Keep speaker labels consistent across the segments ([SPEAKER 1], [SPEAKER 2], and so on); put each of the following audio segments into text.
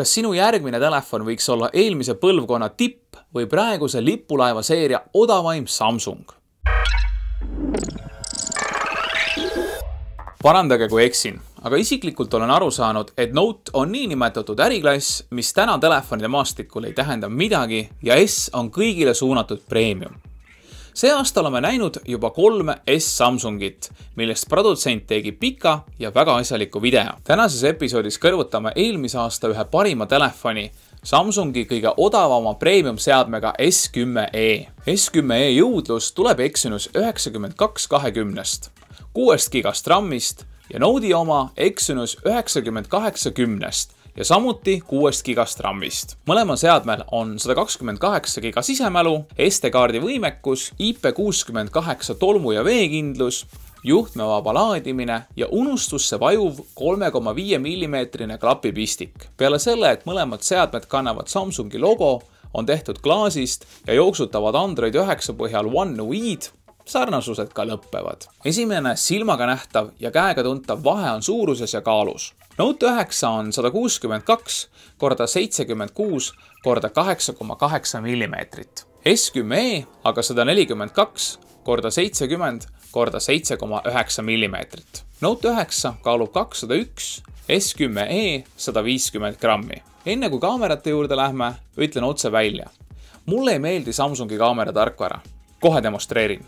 [SPEAKER 1] Kas sinu järgmine telefon võiks olla eelmise põlvkonna tipp või praeguse lipulaeva seeria odavaim Samsung? Parandage, kui eksin, aga isiklikult olen aru saanud, et Note on niinimetatud äriklass, mis täna telefonide maastikul ei tähenda midagi ja S on kõigile suunatud premium. See aasta oleme näinud juba 3 S-Samsungit, millest produtsent tegi pika ja väga asjaliku video. Tänases episoodis kõrvutame eelmise aasta ühe parima telefoni, Samsungi kõige odavama premium seadmega S10e. S10e jõudlus tuleb Exynos 9220-st, 6 gigast RAM-ist ja Note'i oma Exynos 9810-st ja samuti 6 gigast RAM-ist. Mõlemal seadmel on 128 giga sisemälu, SD-kaardi võimekus, IP68 tolmu ja veekindlus, juhtmevaba laadimine ja unustusse vajuv 3,5 mm klapipistik. Peale selle, et mõlemad seadmed kannavad Samsungi logo, on tehtud klaasist ja jooksutavad Android 9 põhjal One UI-d, sarnasused ka lõppevad. Esimene silmaga nähtav ja käega tuntav vahe on suuruses ja kaalus. Note 9 on 162 x 76 x 8,8 mm. S10e aga 142 x 70 x 7,9 mm. Note 9 kaalub 201, S10e 150 grammi. Enne kui kaamerate juurde lähme, ütlen otse välja. Mulle ei meeldi Samsungi kaamera tarkvara. Kohe demonstreerin.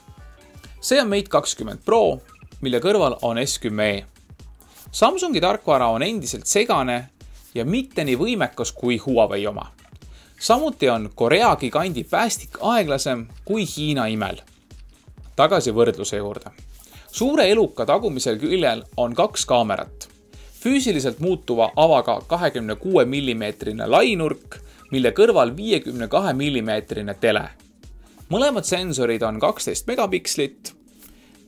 [SPEAKER 1] See on Mate 20 Pro, mille kõrval on S10e. Samsungi tarkvara on endiselt segane ja mitte nii võimekas kui Huawei oma. Samuti on Korea gigandi päästik aeglasem kui Hiina imel. Tagasi võrdluse juurde. Suure eluka tagumisel küljel on 2 kaamerat. Füüsiliselt muutuva avaga 26 mm lainurk, mille kõrval 52 mm tele. Mõlemad sensorid on 12 megapikslit.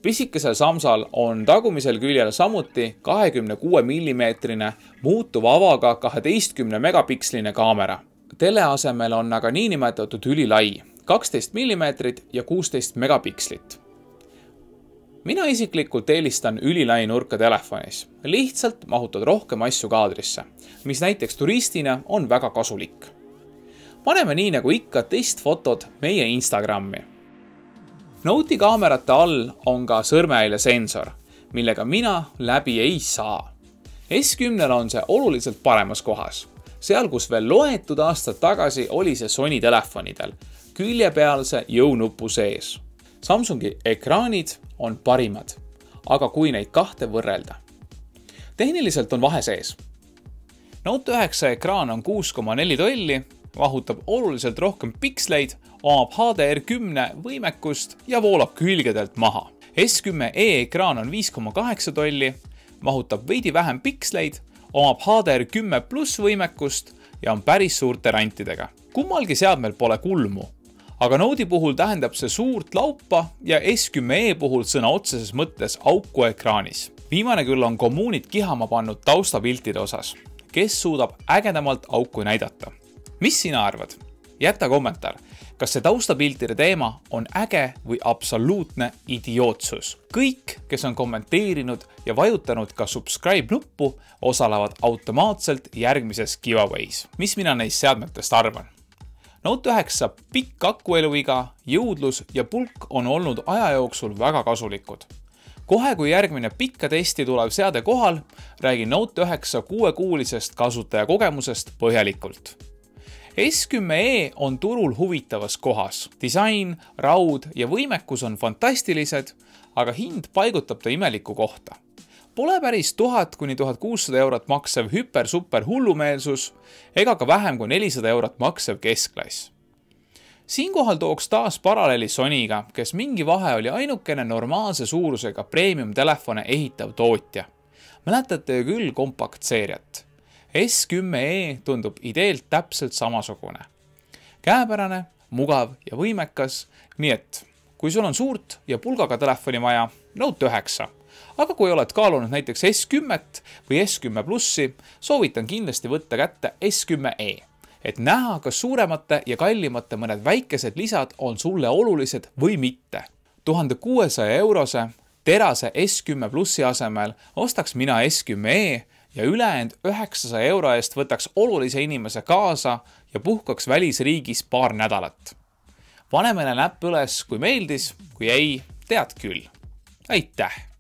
[SPEAKER 1] Pisikesel Samsal on tagumisel küljel samuti 26 mm muutuva avaga 12 megapiksline kaamera. Tele asemel on aga niinimetatud ülilai, 12 mm ja 16 megapikslit. Mina isiklikult eelistan ülilai nurka telefonis. Lihtsalt mahutad rohkem asju kaadrisse, mis näiteks turistina on väga kasulik. Paneme nii nagu ikka testfotod meie Instagrami. Note'i kaamerate all on ka sõrmejälje sensor, millega mina läbi ei saa. S10-l on see oluliselt paremas kohas. Seal, kus veel loetud aastad tagasi oli see Sony telefonidel, küljepealse jõunupu sees. Samsungi ekraanid on parimad, aga kui neid kahte võrrelda. Tehniliselt on vahe sees. Note 9 ekraan on 6,4 tolli, vahutab oluliselt rohkem piksleid, omab HDR10 võimekust ja voolab külgedelt maha. S10e ekraan on 5,8 tolli, mahutab veidi vähem piksleid, omab HDR10+ võimekust ja on päris suurte rantidega. Kummalgi seadmel pole kulmu, aga Note'i puhul tähendab see suurt laupa ja S10e puhul sõna otseses mõttes auku ekraanis. Viimane küll on kommuunid kihama pannud taustapiltide osas, kes suudab ägedamalt auku näidata. Mis sina arvad? Jäta kommentaar. Kas see taustapiltide teema on äge või absoluutne idiootsus? Kõik, kes on kommenteerinud ja vajutanud ka subscribe nuppu, osalevad automaatselt järgmises giveaways. Mis mina neist seadmetest arvan? Note 9 pikk akueluiga, jõudlus ja pulk on olnud aja jooksul väga kasulikud. Kohe kui järgmine pikka testi tulev seade kohal, räägin Note 9 6-kuulisest kasutaja kogemusest põhjalikult. S10e on turul huvitavas kohas. Disain, raud ja võimekus on fantastilised, aga hind paigutab ta imeliku kohta. Pole päris 1000–1600 eurot maksev hüper-super hullumeelsus ega ka vähem kui 400 eurot maksev keskklass. Siinkohal tooks taas paralleeli Sonyga, kes mingi vahe oli ainukene normaalse suurusega premium telefone ehitav tootja. Mäletate ju küll kompaktseeriat. S10e tundub ideelt täpselt samasugune. Käepärane, mugav ja võimekas, nii et kui sul on suurt ja pulgaga telefoni vaja, Note 9. Aga kui oled kaalunud näiteks S10 või S10+, soovitan kindlasti võtta kätte S10e, et näha, kas suuremate ja kallimate mõned väikesed lisad on sulle olulised või mitte. 1600 eurose terase S10+ asemel ostaks mina S10e ja ülejäänud 900 euro eest võtaks olulise inimese kaasa ja puhkaks välisriigis paar nädalat. Pane meile näpp üles, kui meeldis, kui ei, tead küll. Aitäh!